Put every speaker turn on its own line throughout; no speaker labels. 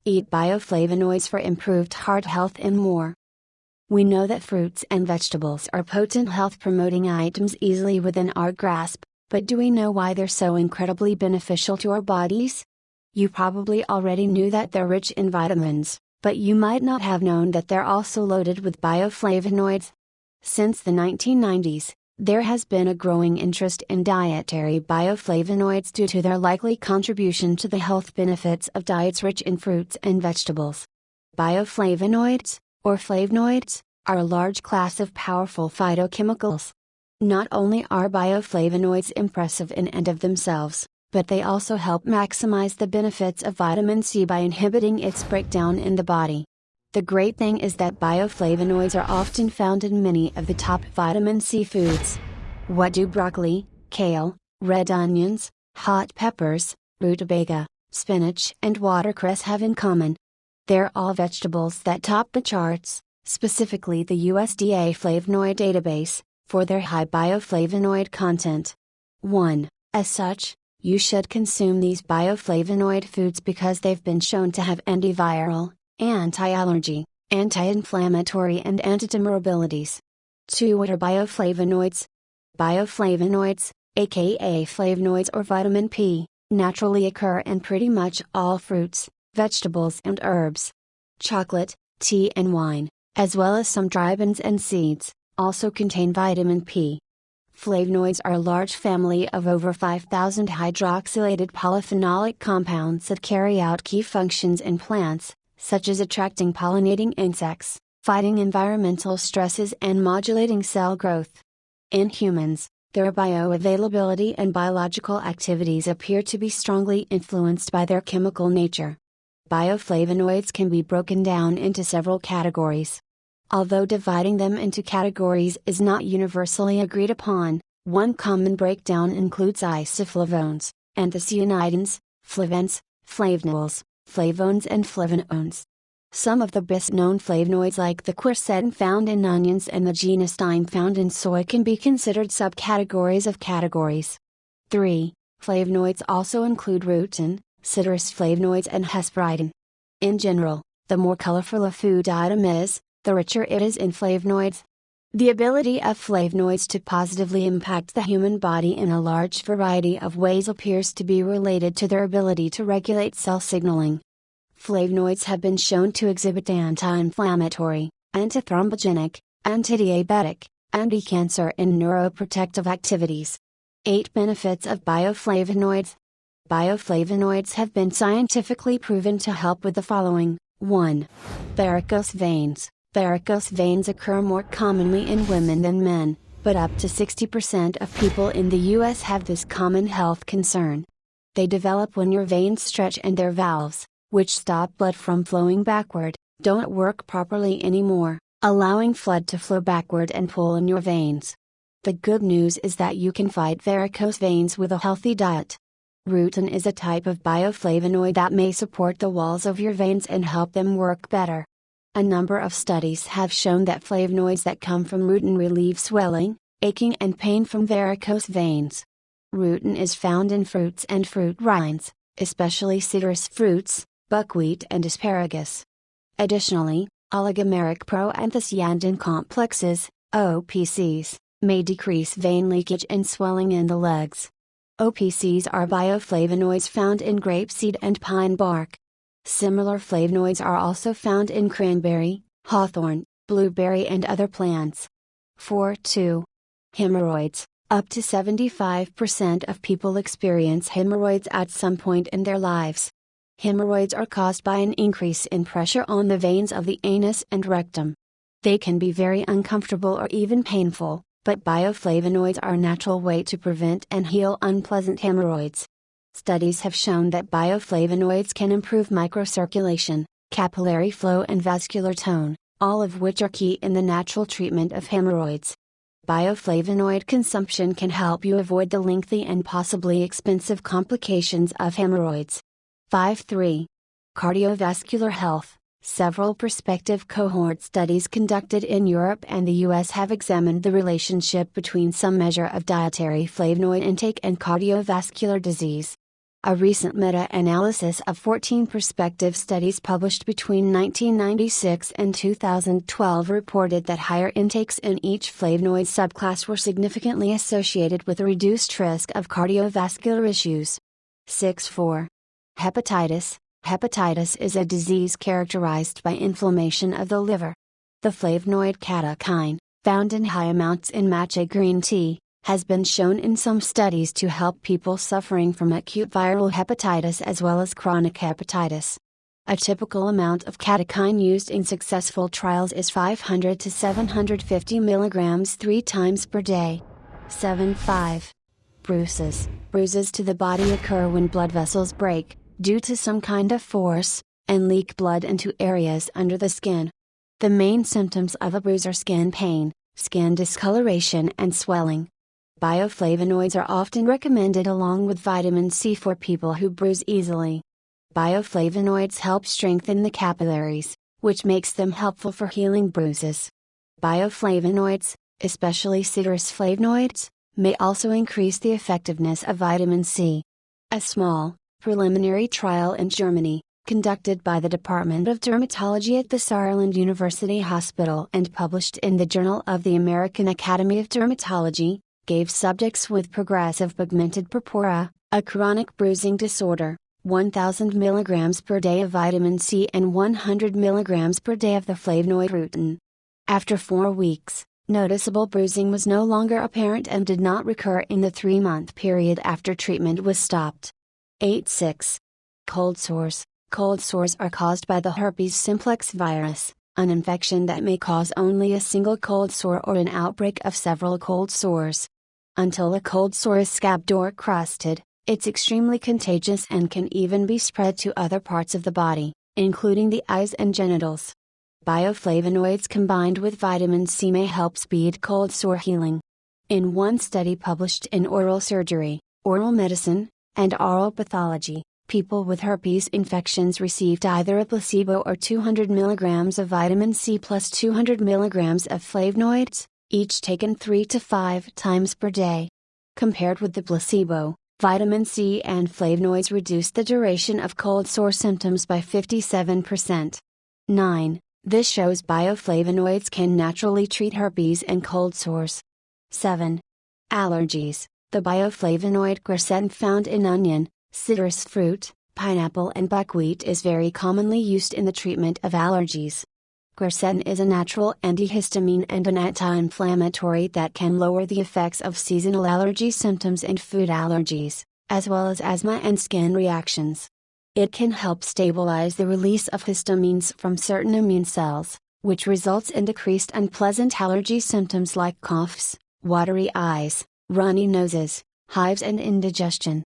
Eat bioflavonoids for improved heart health and more. We know that fruits and vegetables are potent health-promoting items easily within our grasp, but do we know why they're so incredibly beneficial to our bodies? You probably already knew that they're rich in vitamins, but you might not have known that they're also loaded with bioflavonoids. Since the 1990s, there has been a growing interest in dietary bioflavonoids due to their likely contribution to the health benefits of diets rich in fruits and vegetables. Bioflavonoids, or flavonoids, are a large class of powerful phytochemicals. Not only are bioflavonoids impressive in and of themselves, but they also help maximize the benefits of vitamin C by inhibiting its breakdown in the body. The great thing is that bioflavonoids are often found in many of the top vitamin C foods. What do broccoli, kale, red onions, hot peppers, rutabaga, spinach and watercress have in common? They're all vegetables that top the charts, specifically the USDA flavonoid database, for their high bioflavonoid content. 1. As such, you should consume these bioflavonoid foods because they've been shown to have antiviral, anti-allergy, anti-inflammatory and antitumoral abilities. 2. What are bioflavonoids? Bioflavonoids, aka flavonoids or vitamin P, naturally occur in pretty much all fruits, vegetables and herbs. Chocolate, tea and wine, as well as some dry beans and seeds, also contain vitamin P. Flavonoids are a large family of over 5,000 hydroxylated polyphenolic compounds that carry out key functions in plants, such as attracting pollinating insects, fighting environmental stresses and modulating cell growth. In humans, their bioavailability and biological activities appear to be strongly influenced by their chemical nature. Bioflavonoids can be broken down into several categories. Although dividing them into categories is not universally agreed upon, one common breakdown includes isoflavones, anthocyanidins, flavins, flavonols, flavones and flavonones. Some of the best-known flavonoids like the quercetin found in onions and the genistein found in soy can be considered subcategories of categories. 3. Flavonoids also include rutin, citrus flavonoids and hesperidin. In general, the more colorful a food item is, the richer it is in flavonoids. The ability of flavonoids to positively impact the human body in a large variety of ways appears to be related to their ability to regulate cell signaling. Flavonoids have been shown to exhibit anti-inflammatory, antithrombogenic, antidiabetic, anti-cancer and neuroprotective activities. 8 benefits of bioflavonoids. Bioflavonoids have been scientifically proven to help with the following. 1. Varicose veins. Varicose veins occur more commonly in women than men, but up to 60% of people in the US have this common health concern. They develop when your veins stretch and their valves, which stop blood from flowing backward, don't work properly anymore, allowing blood to flow backward and pull in your veins. The good news is that you can fight varicose veins with a healthy diet. Rutin is a type of bioflavonoid that may support the walls of your veins and help them work better. A number of studies have shown that flavonoids that come from rutin relieve swelling, aching and pain from varicose veins. Rutin is found in fruits and fruit rinds, especially citrus fruits, buckwheat and asparagus. Additionally, oligomeric proanthocyanin complexes, OPCs, may decrease vein leakage and swelling in the legs. OPCs are bioflavonoids found in grapeseed and pine bark. Similar flavonoids are also found in cranberry, hawthorn, blueberry and other plants. 4.2. Hemorrhoids. Up to 75% of people experience hemorrhoids at some point in their lives. Hemorrhoids are caused by an increase in pressure on the veins of the anus and rectum. They can be very uncomfortable or even painful, but bioflavonoids are a natural way to prevent and heal unpleasant hemorrhoids. Studies have shown that bioflavonoids can improve microcirculation, capillary flow and vascular tone, all of which are key in the natural treatment of hemorrhoids. Bioflavonoid consumption can help you avoid the lengthy and possibly expensive complications of hemorrhoids. 5.3. Cardiovascular health. Several prospective cohort studies conducted in Europe and the US have examined the relationship between some measure of dietary flavonoid intake and cardiovascular disease. A recent meta-analysis of 14 prospective studies published between 1996 and 2012 reported that higher intakes in each flavonoid subclass were significantly associated with a reduced risk of cardiovascular issues. 6.4. Hepatitis. Hepatitis is a disease characterized by inflammation of the liver. The flavonoid catechine, found in high amounts in matcha green tea, has been shown in some studies to help people suffering from acute viral hepatitis as well as chronic hepatitis. A typical amount of catechine used in successful trials is 500 to 750 mg 3 times per day. 7.5. Bruises. Bruises to the body occur when blood vessels break, due to some kind of force, and leak blood into areas under the skin. The main symptoms of a bruise are skin pain, skin discoloration and swelling. Bioflavonoids are often recommended along with vitamin C for people who bruise easily. Bioflavonoids help strengthen the capillaries, which makes them helpful for healing bruises. Bioflavonoids, especially citrus flavonoids, may also increase the effectiveness of vitamin C. A small, preliminary trial in Germany, conducted by the Department of Dermatology at the Saarland University Hospital and published in the Journal of the American Academy of Dermatology, gave subjects with progressive pigmented purpura, a chronic bruising disorder, 1,000 mg per day of vitamin C and 100 mg per day of the flavonoid rutin. After 4 weeks, noticeable bruising was no longer apparent and did not recur in the 3-month period after treatment was stopped. 8.6. Cold sores. Cold sores are caused by the herpes simplex virus, an infection that may cause only a single cold sore or an outbreak of several cold sores. Until a cold sore is scabbed or crusted, it's extremely contagious and can even be spread to other parts of the body, including the eyes and genitals. Bioflavonoids combined with vitamin C may help speed cold sore healing. In one study published in Oral Surgery, Oral Medicine, and Oral Pathology, people with herpes infections received either a placebo or 200 mg of vitamin C plus 200 mg of flavonoids, each taken 3 to 5 times per day. Compared with the placebo, vitamin C and flavonoids reduced the duration of cold sore symptoms by 57%. 9. This shows bioflavonoids can naturally treat herpes and cold sores. 7. Allergies. The bioflavonoid quercetin found in onion, citrus fruit, pineapple and buckwheat is very commonly used in the treatment of allergies. Quercetin is a natural antihistamine and an anti-inflammatory that can lower the effects of seasonal allergy symptoms and food allergies, as well as asthma and skin reactions. It can help stabilize the release of histamines from certain immune cells, which results in decreased unpleasant allergy symptoms like coughs, watery eyes, runny noses, hives and indigestion.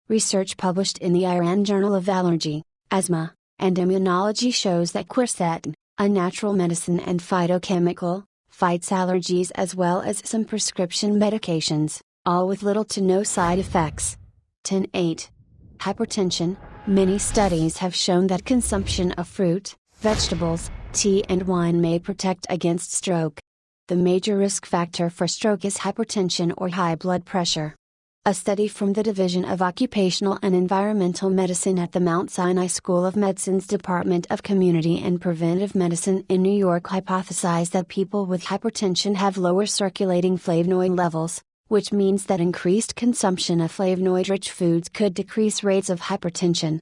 Research published in the Iran Journal of Allergy, Asthma, and Immunology shows that quercetin, a natural medicine and phytochemical, fights allergies as well as some prescription medications, all with little to no side effects. 10.8. Hypertension. Many studies have shown that consumption of fruit, vegetables, tea and wine may protect against stroke. The major risk factor for stroke is hypertension or high blood pressure. A study from the Division of Occupational and Environmental Medicine at the Mount Sinai School of Medicine's Department of Community and Preventive Medicine in New York hypothesized that people with hypertension have lower circulating flavonoid levels, which means that increased consumption of flavonoid-rich foods could decrease rates of hypertension.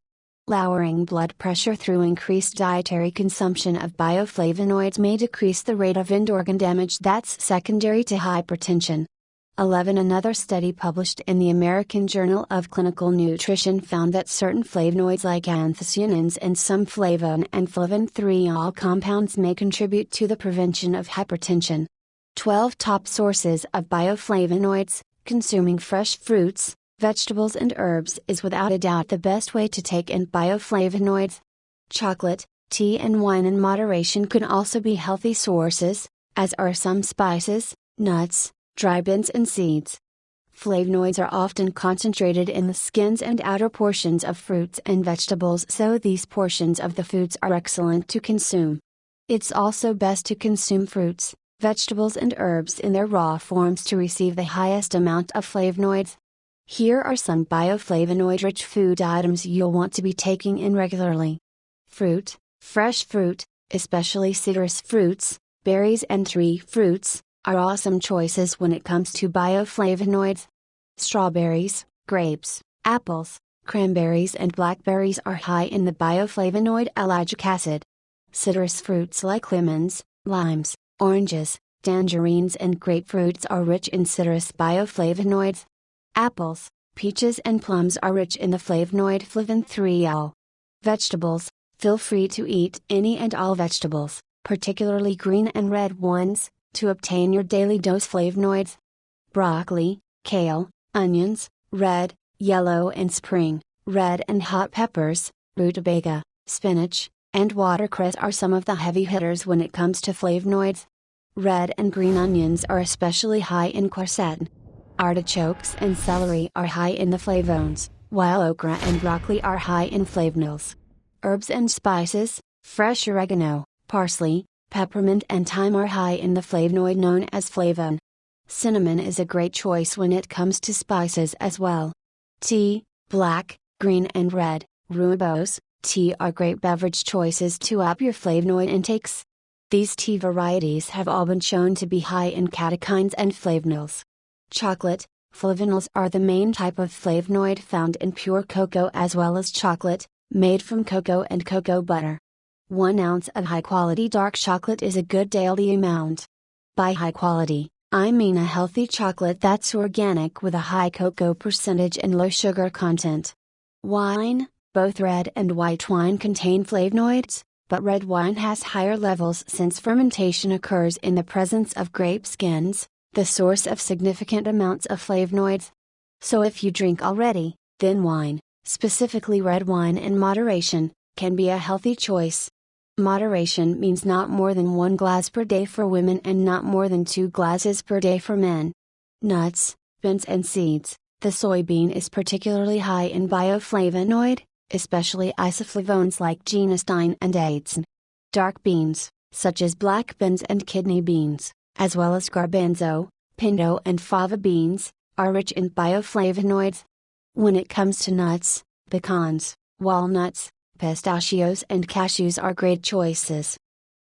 Lowering blood pressure through increased dietary consumption of bioflavonoids may decrease the rate of end organ damage that's secondary to hypertension. 11. Another study published in the American Journal of Clinical Nutrition found that certain flavonoids like anthocyanins and some flavone and flavin-3-ol compounds may contribute to the prevention of hypertension. 12. Top sources of bioflavonoids. Consuming fresh fruits, vegetables and herbs is without a doubt the best way to take in bioflavonoids. Chocolate, tea and wine in moderation could also be healthy sources, as are some spices, nuts, dry beans and seeds. Flavonoids are often concentrated in the skins and outer portions of fruits and vegetables, so these portions of the foods are excellent to consume. It's also best to consume fruits, vegetables and herbs in their raw forms to receive the highest amount of flavonoids. Here are some bioflavonoid-rich food items you'll want to be taking in regularly. Fruit, fresh fruit, especially citrus fruits, berries and tree fruits, are awesome choices when it comes to bioflavonoids. Strawberries, grapes, apples, cranberries and blackberries are high in the bioflavonoid ellagic acid. Citrus fruits like lemons, limes, oranges, tangerines and grapefruits are rich in citrus bioflavonoids. Apples, peaches and plums are rich in the flavonoid flavin 3L. Vegetables, feel free to eat any and all vegetables, particularly green and red ones, to obtain your daily dose flavonoids. Broccoli, kale, onions, red, yellow and spring, red and hot peppers, rutabaga, spinach, and watercress are some of the heavy hitters when it comes to flavonoids. Red and green onions are especially high in quercetin. Artichokes and celery are high in the flavones, while okra and broccoli are high in flavonols. Herbs and spices, fresh oregano, parsley, peppermint and thyme are high in the flavonoid known as flavone. Cinnamon is a great choice when it comes to spices as well. Tea, black, green and red, rooibos, tea are great beverage choices to up your flavonoid intakes. These tea varieties have all been shown to be high in catechins and flavonols. Chocolate, flavonols are the main type of flavonoid found in pure cocoa as well as chocolate, made from cocoa and cocoa butter. 1 ounce of high-quality dark chocolate is a good daily amount. By high quality, I mean a healthy chocolate that's organic with a high cocoa percentage and low sugar content. Wine, both red and white wine contain flavonoids, but red wine has higher levels since fermentation occurs in the presence of grape skins, the source of significant amounts of flavonoids. So if you drink already, then wine, specifically red wine in moderation, can be a healthy choice. Moderation means not more than 1 glass per day for women and not more than 2 glasses per day for men. Nuts, beans and seeds, the soybean is particularly high in bioflavonoid, especially isoflavones like genistein and adenosine. Dark beans, such as black beans and kidney beans, as well as garbanzo, pinto and fava beans, are rich in bioflavonoids. When it comes to nuts, pecans, walnuts, pistachios and cashews are great choices.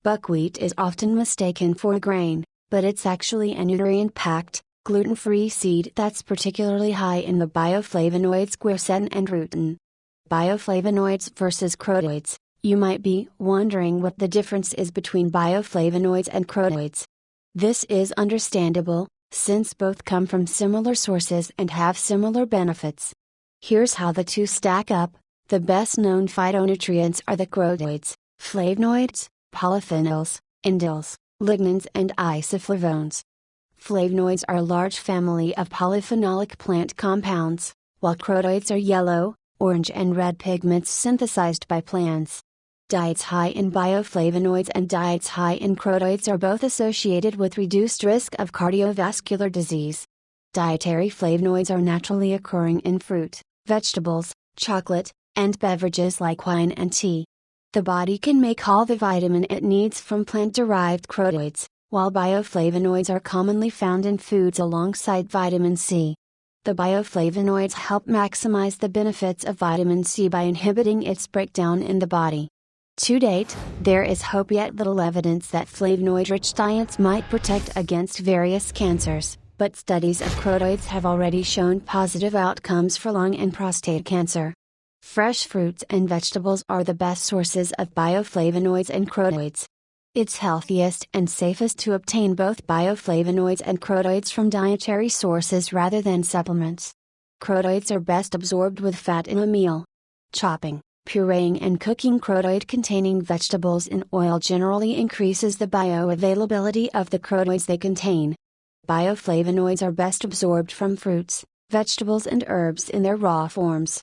Buckwheat is often mistaken for a grain, but it's actually a nutrient-packed, gluten-free seed that's particularly high in the bioflavonoids quercetin and rutin. Bioflavonoids versus crotinoids. You might be wondering what the difference is between bioflavonoids and crotinoids. This is understandable, since both come from similar sources and have similar benefits. Here's how the two stack up. The best known phytonutrients are the crotinoids, flavonoids, polyphenols, indels, lignans and isoflavones. Flavonoids are a large family of polyphenolic plant compounds, while crotinoids are yellow, orange and red pigments synthesized by plants. Diets high in bioflavonoids and diets high in crotinoids are both associated with reduced risk of cardiovascular disease. Dietary flavonoids are naturally occurring in fruit, vegetables, chocolate, and beverages like wine and tea. The body can make all the vitamin it needs from plant-derived crotinoids, while bioflavonoids are commonly found in foods alongside vitamin C. The bioflavonoids help maximize the benefits of vitamin C by inhibiting its breakdown in the body. To date, there is hope yet little evidence that flavonoid-rich diets might protect against various cancers, but studies of crotinoids have already shown positive outcomes for lung and prostate cancer. Fresh fruits and vegetables are the best sources of bioflavonoids and crotinoids. It's healthiest and safest to obtain both bioflavonoids and crotinoids from dietary sources rather than supplements. Crotinoids are best absorbed with fat in a meal. Chopping, pureeing and cooking crotinoid-containing vegetables in oil generally increases the bioavailability of the crotinoids they contain. Bioflavonoids are best absorbed from fruits, vegetables and herbs in their raw forms.